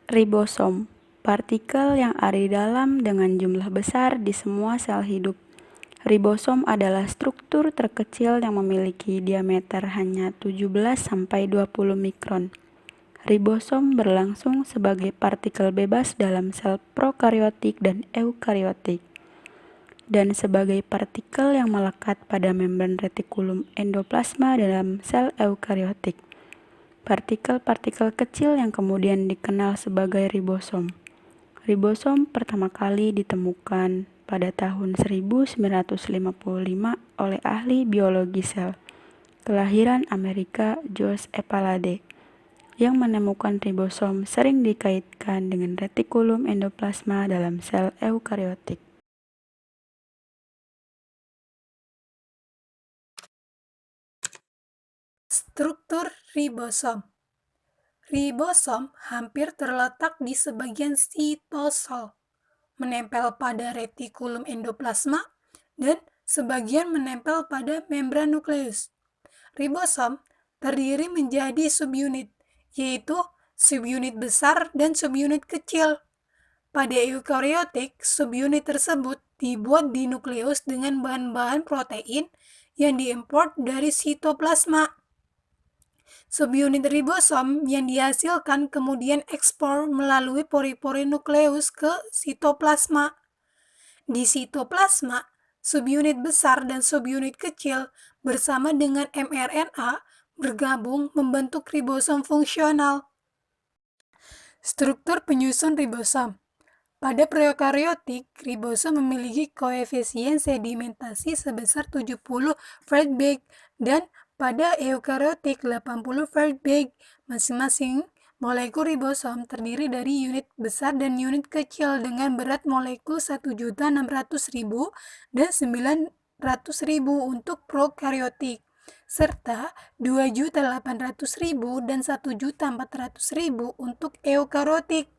Ribosom, partikel yang ada di dalam dengan jumlah besar di semua sel hidup. Ribosom adalah struktur terkecil yang memiliki diameter hanya 17-20 mikron. Ribosom berlangsung sebagai partikel bebas dalam sel prokariotik dan eukariotik, dan sebagai partikel yang melekat pada membran retikulum endoplasma dalam sel eukariotik. Partikel-partikel kecil yang kemudian dikenal sebagai ribosom. Ribosom pertama kali ditemukan pada tahun 1955 oleh ahli biologi sel, kelahiran Amerika George Epalade, yang menemukan ribosom sering dikaitkan dengan retikulum endoplasma dalam sel eukariotik. Struktur ribosom. Ribosom hampir terletak di sebagian sitosol, menempel pada retikulum endoplasma, dan sebagian menempel pada membran nukleus. Ribosom terdiri menjadi subunit, yaitu subunit besar dan subunit kecil. Pada eukariotik, subunit tersebut dibuat di nukleus dengan bahan-bahan protein yang diimport dari sitoplasma. Subunit ribosom yang dihasilkan kemudian ekspor melalui pori-pori nukleus ke sitoplasma. Di sitoplasma, subunit besar dan subunit kecil bersama dengan mRNA bergabung membentuk ribosom fungsional. Struktur penyusun ribosom. Pada prokariotik, ribosom memiliki koefisien sedimentasi sebesar 70 Fredberg dan pada eukariotik 80 Fredberg. Masing-masing molekul ribosom terdiri dari unit besar dan unit kecil dengan berat molekul 1.600.000 dan 900.000 untuk prokariotik, serta 2.800.000 dan 1.400.000 untuk eukariotik.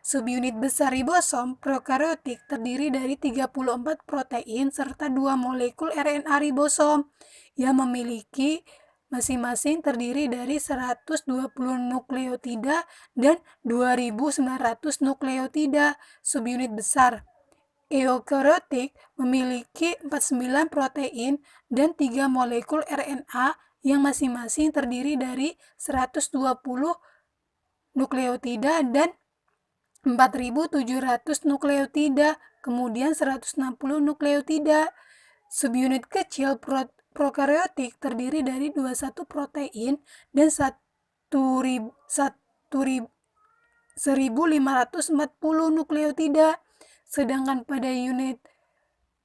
Subunit besar ribosom prokariotik terdiri dari 34 protein serta 2 molekul RNA ribosom yang memiliki masing-masing terdiri dari 120 nukleotida dan 2.900 nukleotida. Subunit besar eukariotik memiliki 49 protein dan 3 molekul RNA yang masing-masing terdiri dari 120 nukleotida dan 4.700 nukleotida, kemudian 160 nukleotida. Subunit kecil prokariotik terdiri dari 21 protein dan 1.540 nukleotida. Sedangkan pada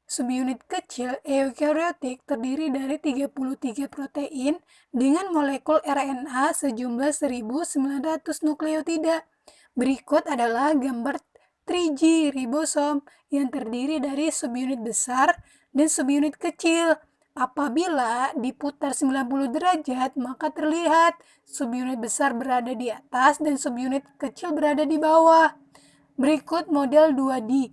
subunit kecil eukariotik terdiri dari 33 protein dengan molekul RNA sejumlah 1.900 nukleotida. Berikut adalah gambar 3G ribosom yang terdiri dari subunit besar dan subunit kecil. Apabila diputar 90 derajat, maka terlihat subunit besar berada di atas dan subunit kecil berada di bawah. Berikut model 2D.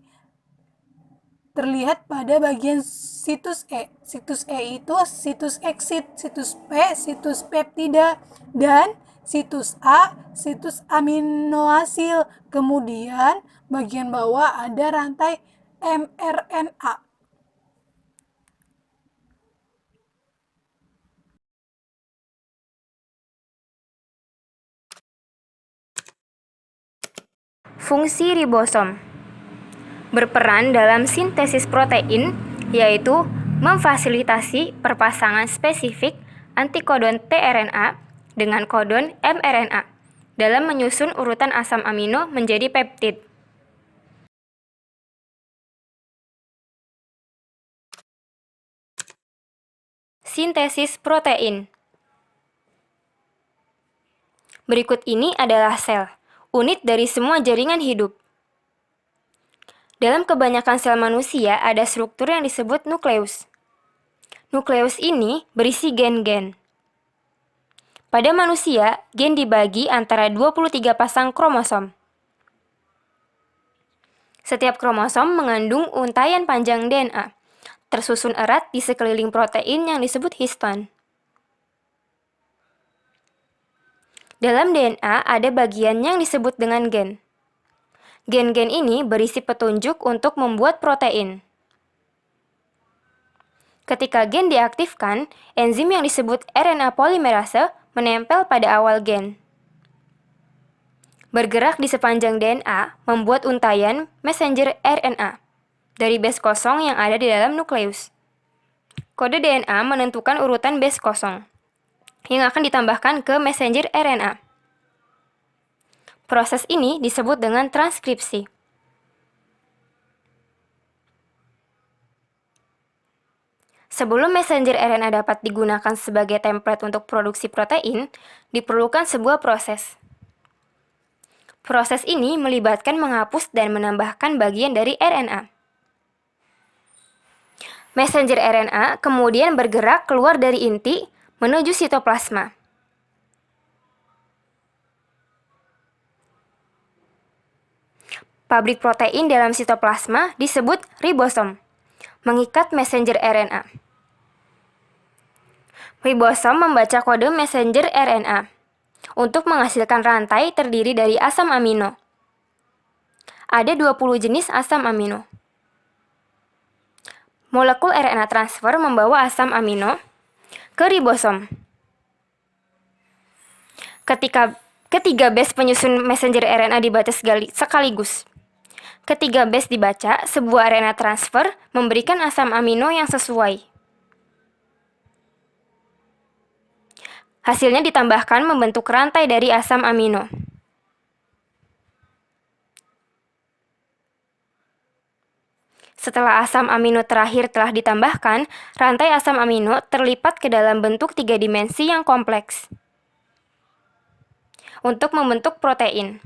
Terlihat pada bagian situs E. Situs E itu situs exit, situs P, situs peptida, dan situs A, situs aminoasil. Kemudian bagian bawah ada rantai mRNA. Fungsi ribosom berperan dalam sintesis protein, yaitu memfasilitasi perpasangan spesifik antikodon tRNA dengan kodon mRNA dalam menyusun urutan asam amino menjadi peptid. Sintesis protein. Berikut ini adalah sel, unit dari semua jaringan hidup. Dalam kebanyakan sel manusia ada struktur yang disebut nukleus. Nukleus ini berisi gen-gen. Pada manusia, gen dibagi antara 23 pasang kromosom. Setiap kromosom mengandung untaian panjang DNA, tersusun erat di sekeliling protein yang disebut histon. Dalam DNA ada bagian yang disebut dengan gen. Gen-gen ini berisi petunjuk untuk membuat protein. Ketika gen diaktifkan, enzim yang disebut RNA polimerase menempel pada awal gen. Bergerak di sepanjang DNA, membuat untayan messenger RNA dari base kosong yang ada di dalam nukleus. Kode DNA menentukan urutan base kosong yang akan ditambahkan ke messenger RNA. Proses ini disebut dengan transkripsi. Sebelum messenger RNA dapat digunakan sebagai template untuk produksi protein, diperlukan sebuah proses. Proses ini melibatkan menghapus dan menambahkan bagian dari RNA. Messenger RNA kemudian bergerak keluar dari inti menuju sitoplasma. Pabrik protein dalam sitoplasma disebut ribosom, mengikat messenger RNA. Ribosom membaca kode messenger RNA untuk menghasilkan rantai terdiri dari asam amino. Ada 20 jenis asam amino. Molekul RNA transfer membawa asam amino ke ribosom. Ketika ketiga base penyusun messenger RNA dibaca sekaligus. Ketiga base dibaca, sebuah RNA transfer memberikan asam amino yang sesuai. Hasilnya ditambahkan membentuk rantai dari asam amino. Setelah asam amino terakhir telah ditambahkan, rantai asam amino terlipat ke dalam bentuk 3 dimensi yang kompleks untuk membentuk protein.